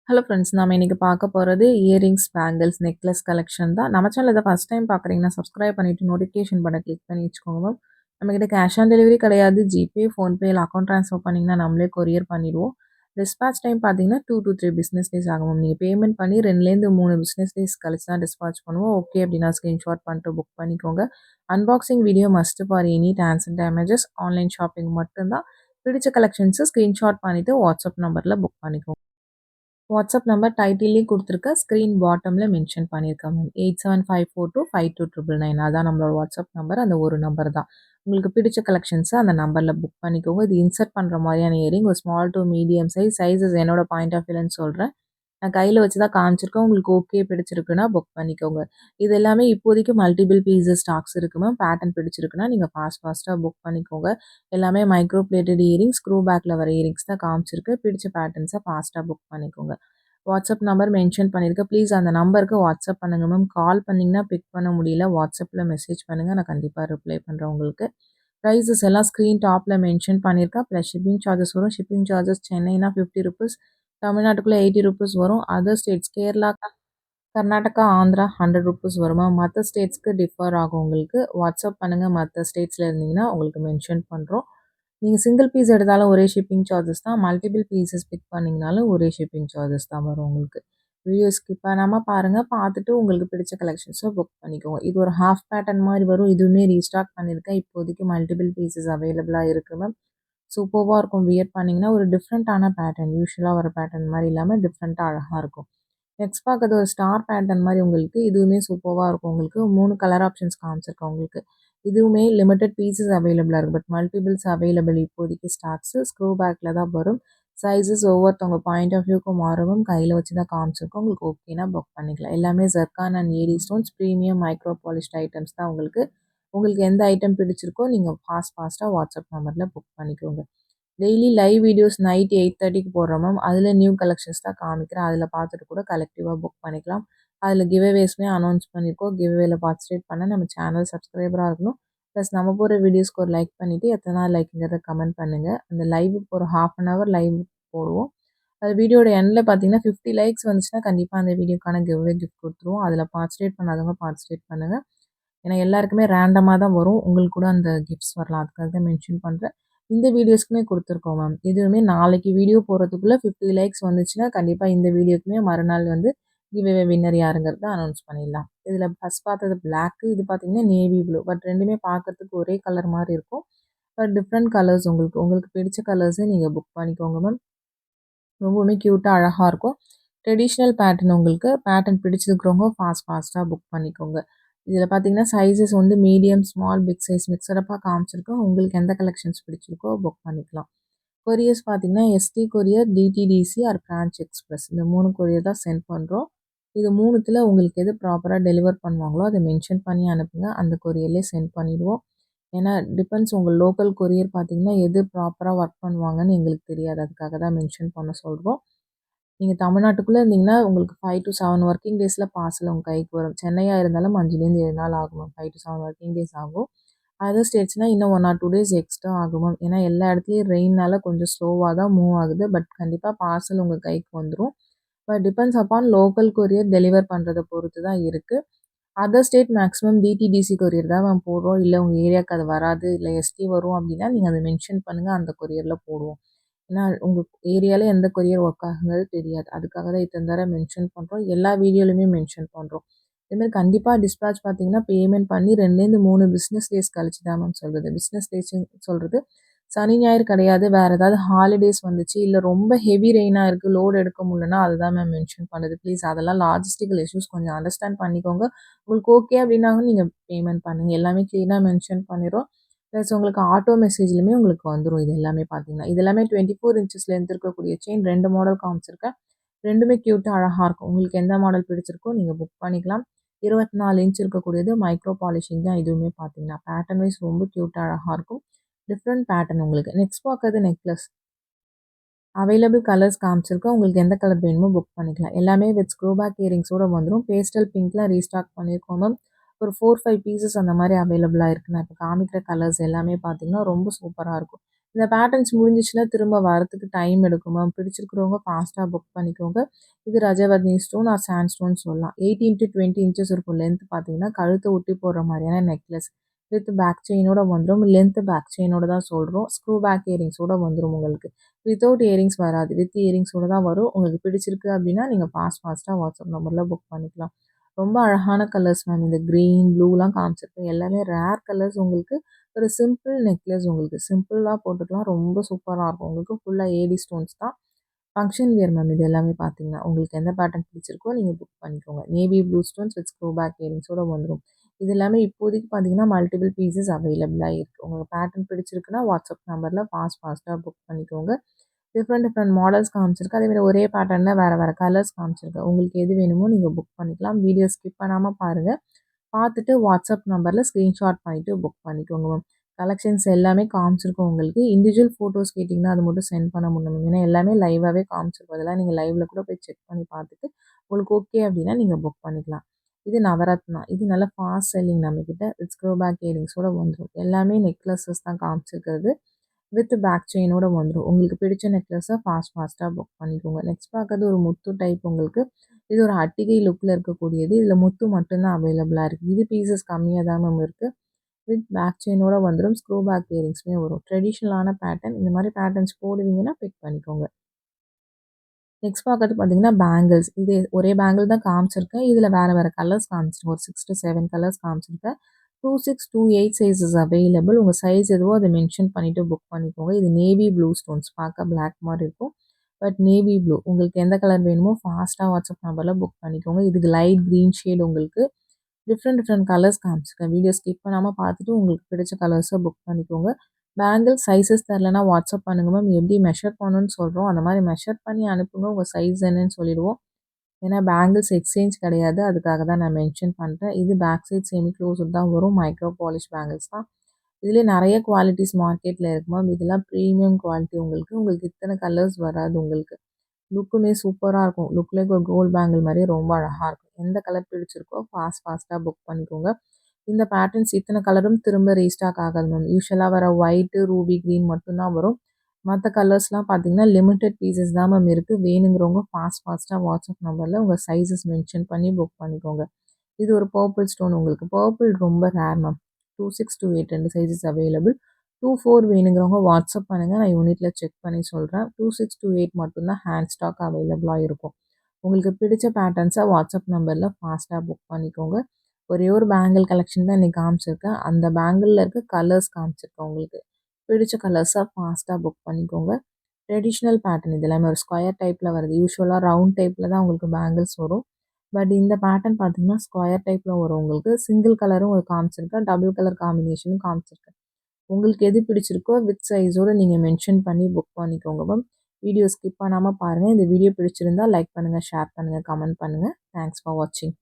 Hello friends, நாம இன்னைக்கு பார்க்க போறது இயரிங்ஸ், பேங்கிள்ஸ், நெக்லஸ் கலெக்ஷன் தான். நம்ம சேனல் இத ஃபர்ஸ்ட் டைம் பார்க்குறீங்கன்னா, சப்ஸ்கிரைப் பண்ணிட்டு நோட்டிஃபிகேஷன் பட்டன கிளிக் பண்ணி வச்சுக்கோங்க மேம். நம்மகிட்ட கேஷ் ஆன் டெலிவரி கிடையாது. ஜிபே, ஃபோன்பே இல்ல அக்கவுண்ட் ட்ரான்ஸ்ஃபர் பண்ணீங்கன்னா நம்மளே கொரியர் பண்ணிடுவோம். டிஸ்பேட்ச் டைம் பார்த்தீங்கன்னா 2 to 3 பிசினஸ் டேஸ் ஆகும் மேம். நீங்க பேமெண்ட் பண்ணி 2லேருந்து 3 பிசினஸ் டேஸ் கழிச்சு தான் டிஸ்பேட்ச் பண்ணுவோம். ஓகே அப்படின்னா ஸ்கிரீன்ஷாட் பண்ணிட்டு புக் பண்ணிக்கோங்க. Unboxing video must for any dance and damages. Online shopping மட்டும்தான். பிடிச்ச கலெக்ஷன்ஸை ஸ்கிரீன்ஷாட் பண்ணிட்டு வாட்ஸ்அப் நம்பர்ல புக் பண்ணிக்கோங்க. வாட்ஸ்அப் நம்பர் டைட்டில்லேயே குடுத்துருக்கேன். ஸ்க்ரீன் பாட்டம்ல மென்ஷன் பண்ணியிருக்கேன் மேம். 8754252999 அதான் நம்மளோட வாட்ஸ்அப் நம்பர். அந்த ஒரு நம்பர் தான். உங்களுக்கு பிடிச்ச கலெக்ஷன்ஸ அந்த நம்பர்ல புக் பண்ணிக்கோங்க. இது இன்சர்ட் பண்ற மாரியான இயரிங். ஒரு ஸ்மால் டூ மீடியம் சைஸஸ் என்னோட பாயிண்ட் ஆஃப் வியூலன்னு சொல்றேன். நான் கையில வச்சு தான் காமிச்சிருக்கேன். உங்களுக்கு ஓகே பிடிச்சிருக்குன்னா புக் பண்ணிக்கோங்க. இது எல்லாமே இப்போதைக்கு மல்டிபிள் பீசஸ் ஸ்டாக்ஸ் இருக்கு மேம். பேட்டர்ன் பிடிச்சிருக்குன்னா நீங்க ஃபாஸ்ட்டா புக் பண்ணிக்கோங்க. எல்லாமே மைக்ரோ பிளேட்டட் இயரிங்ஸ், ஸ்க்ரூ பேக்ல வர இயரிங்ஸ் தான் காமிச்சிருக்கு. பிடிச்ச பேட்டர்ன்ஸ ஃபாஸ்ட்டா புக் பண்ணிக்கோங்க. வாட்ஸ்அப் நம்பர் மென்ஷன் பண்ணியிருக்கேன். ப்ளீஸ் அந்த நம்பருக்கு வாட்ஸ்அப் பண்ணுங்க மேம். கால் பண்ணீங்கன்னா பிக் பண்ண முடியல. வாட்ஸ்அப்ல மெசேஜ் பண்ணுங்க. நான் கண்டிப்பா ரிப்ளை பண்றேன் உங்களுக்கு. பிரைஸஸ் எல்லாம் ஸ்க்ரீன் டாப்ல மென்ஷன் பண்ணியிருக்கேன். ப்ளஸ் ஷிப்பிங் சார்ஜஸ் வரும். ஷிப்பிங் சார்ஜஸ் சென்னைனா ₹50, தமிழ்நாட்டுக்குள்ள ₹80 வரும். அதர் ஸ்டேட்ஸ் கேரளா, கர்நாடகா, ஆந்திரா ₹100 வருமா. மற்ற ஸ்டேட்ஸ்க்கு டிஃபர் ஆகும் உங்களுக்கு. வாட்ஸ்அப் பண்ணுங்க. மற்ற ஸ்டேட்ஸ்ல இருந்தீங்கன்னா உங்களுக்கு மென்ஷன் பண்றோம். நீங்க சிங்கிள் பீஸ் எடுத்தாலும் ஒரே ஷிப்பிங் சார்ஜஸ் தான். மல்டிபிள் பீஸஸ் பிக் பண்ணீங்கனாலும் ஒரே ஷிப்பிங் சார்ஜஸ் தான் வரும் உங்களுக்கு. வீடியோ ஸ்கிப் பண்ணாம பாருங்க. பார்த்துட்டு உங்களுக்கு பிடிச்ச கலெக்ஷன்ஸ புக் பண்ணிக்கோங்க. இது ஒரு ஹாஃப் பேட்டர்ன் மாரி வரும். இதுவுமே ரீஸ்டாக் பண்ணியிருக்கேன். இப்போதைக்கு மல்டிபிள் பீஸஸ் அவைலபிளா இருக்கு மேம். சூப்பர்வா இருக்கும். வியர் பண்ணீங்கன்னா ஒரு டிஃப்ரெண்ட்டான பேட்டர்ன். யூசுவலா வர பேட்டர்ன் மாரி இல்லாம டிஃப்ரெண்ட்டா அழகா இருக்கும். நெக்ஸ்ட் பார்க்கறது ஒரு ஸ்டார் பேட்டர்ன் மாரி உங்களுக்கு. இதுவுமே சூப்பர்வா இருக்கும் உங்களுக்கு. 3 கலர் ஆப்ஷன்ஸ் காமிச்சிருக்கேன் உங்களுக்கு. இதுவுமே லிமிட்டட் பீசஸ் அவைலபிளா இருக்கு. பட் மல்டிபிள்ஸ் அவைலபிள் இப்போதைக்கு ஸ்டாக்ஸ். ஸ்க்ரூ பேக்ல தான் வரும். சைஸஸ் ஒவ்வொருத்தவங்க பாயிண்ட் ஆஃப் வியூக்கும் மாறும். கையில வச்சு தான் காமிச்சிருக்கோம். உங்களுக்கு ஓகேனா புக் பண்ணிக்கலாம். எல்லாமே ஜர்கான் அண்ட் ஏரி stones premium micro polished items தான் உங்களுக்கு. உங்களுக்கு எந்த ஐட்டம் பிடிச்சிருக்கோ நீங்க ஃபாஸ்ட்டா வாட்ஸ்அப் நம்பர்ல புக் பண்ணிக்கோங்க. டெய்லி லைவ் வீடியோஸ் நைட் 8:30க்கு போடுறோம் மேம். அதில நியூ கலெக்ஷன்ஸ் தான் காமிக்கிறேன். அதில பார்த்துட்டு கூட கலெக்டிவா புக் பண்ணிக்கலாம். அதில கிவ்அவேஸ்மே அனௌன்ஸ் பண்ணியிருக்கோம். கிவ்அவேல பார்ட்டிசிபேட் பண்ண நம்ம சேனல் சப்ஸ்கிரைபரா இருக்கணும். ப்ளஸ் நம்ம போடுற வீடியோஸ்க்கு ஒரு லைக் பண்ணிட்டு எத்தனை நாள் லைக்ங்கிறத கமெண்ட் பண்ணுங்க. அந்த லைவுக்கு ஒரு 1/2 அன் ஹவர் லைவ் போடுவோம். அது வீடியோட எண்ட்ல பார்த்தீங்கன்னா 50 லைக்ஸ் வந்துச்சுன்னா கண்டிப்பா அந்த வீடியோக்கான கிவ்அவே கிஃப்ட் குடுத்துருவோம். அதில பார்ட்டிசிபேட் பண்ணாதவங்க பார்ட்டிசிபேட் பண்ணுங்க. ஏன்னா எல்லாருக்குமே ரேண்டமா தான் வரும். உங்களுக்கு கூட அந்த கிஃப்ட்ஸ் வரலாம். அதுக்காக தான் மென்ஷன் பண்றேன். இந்த வீடியோஸ்க்குமே குடுத்துருக்கோம் மேம். இதுவுமே நாளைக்கு வீடியோ போடுறதுக்குள்ள 50 லைக்ஸ் வந்துச்சுன்னா, கண்டிப்பா இந்த வீடியோக்குமே மறுநாள் வந்து கிவ் அவே வின்னர் யாருங்கிறத அனௌன்ஸ் பண்ணிடலாம். இதில ஃபர்ஸ்ட் பார்த்தது பிளாக், இது பார்த்தீங்கன்னா நேவி ப்ளூ. பட் 2மே பார்க்கறதுக்கு ஒரே கலர் மாரி இருக்கும். பட் டிஃப்ரெண்ட் கலர்ஸ் உங்களுக்கு. உங்களுக்கு பிடிச்ச கலர்ஸ நீங்க புக் பண்ணிக்கோங்க மேம். ரொம்பவுமே கியூட்டா அழகா இருக்கும். ட்ரெடிஷ்னல் பேட்டர்ன் உங்களுக்கு. பேட்டர்ன் பிடிச்சிருக்கிறவங்க ஃபாஸ்ட்டா புக் பண்ணிக்கோங்க. இதில பார்த்தீங்கன்னா, சைஸஸ் வந்து மீடியம், ஸ்மால், பிக் சைஸ் மிக்ஸடப்பா காமிச்சிருக்கோம். உங்களுக்கு எந்த கலெக்ஷன்ஸ் பிடிச்சிருக்கோ புக் பண்ணிக்கலாம். கொரியர்ஸ் பார்த்தீங்கன்னா, ST courier, DTDC or Franch Express இந்த 3 கொரியர் தான் சென்ட் பண்றோம். இது 3த்துல உங்களுக்கு எது ப்ராப்பரா டெலிவர் பண்ணுவாங்களோ, அத மென்ஷன் பண்ணி அனுப்புங்க. அந்த கொரியர்லயே சென்ட் பண்ணிடுவோம். ஏன்னா டிபெண்ட்ஸ் உங்க லோக்கல் கொரியர் பார்த்தீங்கன்னா, எது ப்ராப்பரா ஒர்க் பண்ணுவாங்கன்னு எங்களுக்கு தெரியாது. அதுக்காக தான் மென்ஷன் பண்ண சொல்றோம். நீங்க தமிழ்நாட்டுக்குள்ள இருந்தீங்கன்னா, உங்களுக்கு 5 to 7 ஒர்க்கிங் டேஸ்ல பார்சல் உங்க கைக்கு வரும். சென்னையா இருந்தாலும் 5லேருந்து 7 நாள் ஆகும் மேம். 5 to 7 ஒர்க்கிங் டேஸ் ஆகும். அதர் ஸ்டேட்ஸ்னா இன்னும் 1 ஆர் 2 டேஸ் எக்ஸ்ட்ரா ஆகும் மேம். ஏன்னா எல்லா இடத்துலயும் ரெயின்னால கொஞ்சம் ஸ்லோவா தான் மூவ் ஆகுது. பட் கண்டிப்பா பார்சல் உங்க கைக்கு வந்துரும். But depends upon local courier deliver பண்றத பொறுத்து தான் இருக்கு. Other state maximum DTDC courier தான் மேம் போடுறோம். இல்ல உங்க ஏரியாவுக்கு அது வராது. இல்ல எஸ்டி வரும் அப்படின்னா, நீங்க அத மென்ஷன் பண்ணுங்க. அந்த கொரியர்ல போடுவோம். ஏன்னா உங்க ஏரியால எந்த கொரியர் ஒர்க் ஆகுங்கிறது தெரியாது. அதுக்காக தான் இத்தன தடவ மென்ஷன் பண்றோம். எல்லா வீடியோலயுமே மென்ஷன் பண்றோம். இதே மாரி கண்டிப்பா டிஸ்பேட்ச் பார்த்தீங்கன்னா, பேமெண்ட் பண்ணி 2லேருந்து 3 பிசினஸ் டேஸ் கழிச்சு தான் மேம் சொல்றது. பிசினஸ் டேஸ்ன்னு சொல்றது சனி, ஞாயிறு கிடையாது. வேற ஏதாவது ஹாலிடேஸ் வந்துச்சு, இல்ல ரொம்ப ஹெவி ரெயினா இருக்கு, லோட் எடுக்க முடியலன்னா அதுதான் மேம் மென்ஷன் பண்ணுது. ப்ளீஸ் அதெல்லாம் லாஜிஸ்டிக்கல் இஷ்யூஸ் கொஞ்சம் அண்டர்ஸ்டாண்ட் பண்ணிக்கோங்க. உங்களுக்கு ஓகே அப்படின்னாலும் நீங்க பேமெண்ட் பண்ணுங்க. எல்லாமே கிளீனா மென்ஷன் பண்ணிர்றோம். ப்ளஸ் உங்களுக்கு ஆட்டோ மெசேஜ்லயுமே உங்களுக்கு வந்துரும். இது எல்லாமே பார்த்தீங்கன்னா. இது எல்லாமே 24 இன்ச்சஸ் லென்த் இருக்கக்கூடிய செயின் 2 மாடல் காமிச்சிருக்கேன். 2மே கியூட்டா அழகா இருக்கும். உங்களுக்கு எந்த மாடல் பிடிச்சிருக்கோ நீங்க புக் பண்ணிக்கலாம். 24 இன்ச் இருக்கக்கூடியது மைக்ரோ பாலிஷிங் தான் இதுவுமே பார்த்தீங்கன்னா. பேட்டர்ன் வைஸ் ரொம்ப கியூட்டா அழகா இருக்கும். டிஃப்ரெண்ட் பேட்டர்ன் உங்களுக்கு. நெக்ஸ்ட் பார்க்கறது நெக்லஸ். அவைலபிள் கலர்ஸ் காமிச்சிருக்கோம். உங்களுக்கு எந்த கலர் வேணுமோ புக் பண்ணிக்கலாம். எல்லாமே வித் ஸ்க்ரூ பேக் இயரிங்ஸோட வந்துரும். பேஸ்டல் பிங்க்ல ரீஸ்டாக் பண்ணியிருக்கோம் மேம். ஒரு 4, 5 பீசஸ் அந்த மாரி அவைலபிளா இருக்கு. நான் இப்ப காமிக்கிற கலர்ஸ் எல்லாமே பார்த்தீங்கன்னா, ரொம்ப சூப்பரா இருக்கும். இந்த பேட்டர்ன்ஸ் முடிஞ்சிச்சுன்னா திரும்ப வரதுக்கு டைம் எடுக்கும் மேம். பிடிச்சிருக்கிறவங்க ஃபாஸ்ட்டா புக் பண்ணிக்கோங்க. இது ரஜவர்ணி ஸ்டோன் ஆர் சாண்ட் ஸ்டோன் சொல்லலாம். 18 to 20 இன்ச்சஸ் இருக்கும் லென்த் பார்த்தீங்கன்னா, கழுத்த ஒட்டி போடுற மாரியான நெக்லஸ். வித் பேக் செயினோட வந்துரும். லென்த் பேக் செயினோட தான் சொல்றோம். ஸ்க்ரூ பேக் இயரிங்ஸோட வந்துரும் உங்களுக்கு. வித்தவுட் இயரிங்ஸ் வராது. வித் இயரிங்ஸோட தான் வரும். உங்களுக்கு பிடிச்சிருக்கு அப்டின்னா, நீங்க ஃபாஸ்ட்டா வாட்ஸ்அப் நம்பர்ல புக் பண்ணிக்கலாம். ரொம்ப அழகான கலர்ஸ் மேம். இந்த கிரீன், ப்ளூலாம் காமிச்சிருக்கேன். எல்லாமே ரேர் கலர்ஸ் உங்களுக்கு. ஒரு சிம்பிள் நெக்லஸ் உங்களுக்கு. சிம்பிளா போட்டுக்கலாம். ரொம்ப சூப்பரா இருக்கும். உங்களுக்கு ஃபுல்லா ஏடி ஸ்டோன்ஸ் தான். ஃபங்ஷன் வியர் மேம் இது எல்லாமே பார்த்தீங்கன்னா. உங்களுக்கு எந்த பேட்டர்ன் பிடிச்சிருக்கோ நீங்க புக் பண்ணிக்கோங்க. Navy blue stones with screw back இயரிங்ஸோட வந்துரும். இது எல்லாமே இப்போதைக்கு பார்த்தீங்கன்னா, மல்டிபிள் பீசஸ் அவைலபிளா இருக்கு. உங்களுக்கு பேட்டர்ன் பிடிச்சிருக்குன்னா, வாட்ஸ்அப் நம்பர்ல ஃபாஸ்ட்டா புக் பண்ணிக்கோங்க. டிஃப்ரெண்ட் மாடல்ஸ் காமிச்சிருக்கு. அதேமாரி ஒரே பேட்டர்ன்ல வேற கலர்ஸ் காமிச்சிருக்கு. உங்களுக்கு எது வேணுமோ நீங்க புக் பண்ணிக்கலாம். வீடியோ ஸ்கிப் பண்ணாம பாருங்க. பார்த்துட்டு வாட்ஸ்அப் நம்பர்ல ஸ்க்ரீன்ஷாட் பண்ணிட்டு புக் பண்ணிக்கோங்க மேம். கலெக்ஷன்ஸ் எல்லாமே காமிச்சிருக்கோம் உங்களுக்கு. இண்டிவிஜுவல் ஃபோட்டோஸ் கேட்டிங்கன்னா, அது மட்டும் சென்ட் பண்ண முடியல மேம். ஏன்னா எல்லாமே லைவாவே காமிச்சிருக்கோம். அதெல்லாம் நீங்க லைவ்ல கூட போய் செக் பண்ணி பார்த்துட்டு, உங்களுக்கு ஓகே அப்டின்னா நீங்க புக் பண்ணிக்கலாம். இது நவரத்னா. இது நல்ல ஃபாஸ்ட் செல்லிங் நம்மகிட்ட. வித் ஸ்க்ரூ பேக் இயரிங்ஸோட வந்துரும். எல்லாமே நெக்லஸஸ் தான் காமிச்சிருக்கிறது. வித் பேக் செயினோட வந்துரும். உங்களுக்கு பிடிச்ச நெக்லஸ ஃபாஸ்ட்டா புக் பண்ணிக்கோங்க. நெக்ஸ்ட் பார்க்கறது ஒரு முத்து டைப் உங்களுக்கு. இது ஒரு அட்டிகை லுக்ல இருக்கக்கூடியது. இதில முத்து மட்டும் தான் அவைலபிளா இருக்கு. இது பீசஸ் கம்மியா தான் மேம் இருக்கு. வித் பேக் செயினோட வந்துரும். ஸ்க்ரூ பேக் இயரிங்ஸுமே வரும். ட்ரெடிஷனலான பேட்டர்ன். இந்த மாரி பேட்டர்ன்ஸ் போடுவீங்கன்னா பிக் பண்ணிக்கோங்க. நெக்ஸ்ட் பார்க்கறது பார்த்தீங்கன்னா, பேங்கிள்ஸ். இது ஒரே பேங்கிள் தான் காமிச்சிருக்கேன். இதில வேற கலர்ஸ் காமிச்சிருக்கேன். ஒரு 6 to 7 கலர்ஸ் காமிச்சிருக்கேன். 26, 28 சைஸஸ் அவைலபிள். உங்க சைஸ் எதுவோ அத மென்ஷன் பண்ணிட்டு புக் பண்ணிக்கோங்க. இது நேவி ப்ளூ ஸ்டோன்ஸ். பார்க்க பிளாக் மாரி இருக்கும். But navy blue. உங்களுக்கு எந்த கலர் வேணுமோ ஃபாஸ்ட்டா வாட்ஸ்அப் நம்பர்ல புக் பண்ணிக்கோங்க. இதுக்கு லைட் கிரீன் ஷேட் உங்களுக்கு. டிஃப்ரெண்ட் கலர்ஸ் காமிச்சிருக்கேன். வீடியோ ஸ்கிப் பண்ணாம பார்த்துட்டு உங்களுக்கு பிடிச்ச கலர்ஸ புக் பண்ணிக்கோங்க. பேங்கிள் சைஸஸ் தெரிலனா வாட்ஸ்அப் பண்ணுங்க மேம். எப்படி மெஷர் பண்ணணும்னு சொல்றோம். அந்த மாரி மெஷர் பண்ணி அனுப்புங்க. உங்க சைஸ் என்னன்னு சொல்லிடுவோம். ஏன்னா பேங்கிள்ஸ் எக்ஸ்சேஞ்ச் கிடையாது. அதுக்காக தான் நான் மென்ஷன் பண்றேன். இது பேக் சைட் செமி க்ளோஸ்ட் தான் வரும். மைக்ரோ பாலிஷ் பேங்கிள்ஸ் தான். இதுலயே நெறைய குவாலிட்டிஸ் மார்க்கெட்ல இருக்கு மேம். இதெல்லாம் பிரீமியம் குவாலிட்டி உங்களுக்கு. உங்களுக்கு இத்தன கலர்ஸ் வராது உங்களுக்கு. லுக்குமே சூப்பரா இருக்கும். லுக் லைக் ஒரு கோல்ட் பேங்கிள் மாரியே ரொம்ப அழகா இருக்கும். எந்த கலர் பிடிச்சிருக்கோ ஃபாஸ்ட்டா புக் பண்ணிக்கோங்க. இந்த பேட்டர்ன்ஸ் இத்தன கலரும் திரும்ப ரீஸ்டாக் ஆகாது மேம். யூசுவலா வர ஒயிட், ரூபி கிரீன் மட்டும் தான் வரும். மத்த கலர்ஸ்லாம் பார்த்தீங்கன்னா, லிமிட்டட் பீசஸ் தான் மேம் இருக்கு. வேணுங்கிறவங்க ஃபாஸ்ட்டா வாட்ஸ்அப் நம்பர்ல உங்க சைஸஸ் மென்ஷன் பண்ணி புக் பண்ணிக்கோங்க. இது ஒரு பர்பிள் ஸ்டோன் உங்களுக்கு. பர்பிள் ரொம்ப ரேர் மேம். 26, 28 2 sizes available. 24 வேணுங்கிறவங்க வாட்ஸ்அப் பண்ணுங்க. நான் யூனிட்ல செக் பண்ணி சொல்றேன். 26, 28 மட்டும் தான் ஹேண்ட் ஸ்டாக் அவைலபிளா இருக்கும். உங்களுக்கு பிடிச்ச பேட்டர்ன்ஸ வாட்ஸ்அப் நம்பர்ல ஃபாஸ்ட்டா புக் பண்ணிக்கோங்க. ஒரே ஒரு பேங்கிள் கலெக்ஷன் தான் இன்னைக்கு காமிச்சிருக்கேன். அந்த பேங்கிள்ல இருக்க கலர்ஸ் காமிச்சிருக்கேன் உங்களுக்கு. பிடிச்ச கலர்ஸ ஃபாஸ்ட்டா புக் பண்ணிக்கோங்க. ட்ரெடிஷ்னல் பேட்டர்ன் இது எல்லாமே ஒரு ஸ்கொயர் டைப்ல வருது. யூசுவலா ரவுண்ட் டைப்ல தான் உங்களுக்கு பேங்கிள்ஸ் வரும். பட் இந்த பேட்டர்ன் பார்த்தீங்கன்னா, ஸ்கொயர் டைப்ல வரும் உங்களுக்கு. சிங்கிள் கலரும் உங்களுக்கு காமிச்சிருக்கேன். டபுள் கலர் காம்பினேஷனும் காமிச்சிருக்கேன். உங்களுக்கு எது பிடிச்சிருக்கோ வித் சைஸோட நீங்க மென்ஷன் பண்ணி புக் பண்ணிக்கோங்க மேம். வீடியோ ஸ்கிப் பண்ணாம பாருங்க. இந்த வீடியோ பிடிச்சிருந்தா லைக் பண்ணுங்க, ஷேர் பண்ணுங்க, கமெண்ட் பண்ணுங்க. தேங்க்ஸ் ஃபார் வாட்சிங்.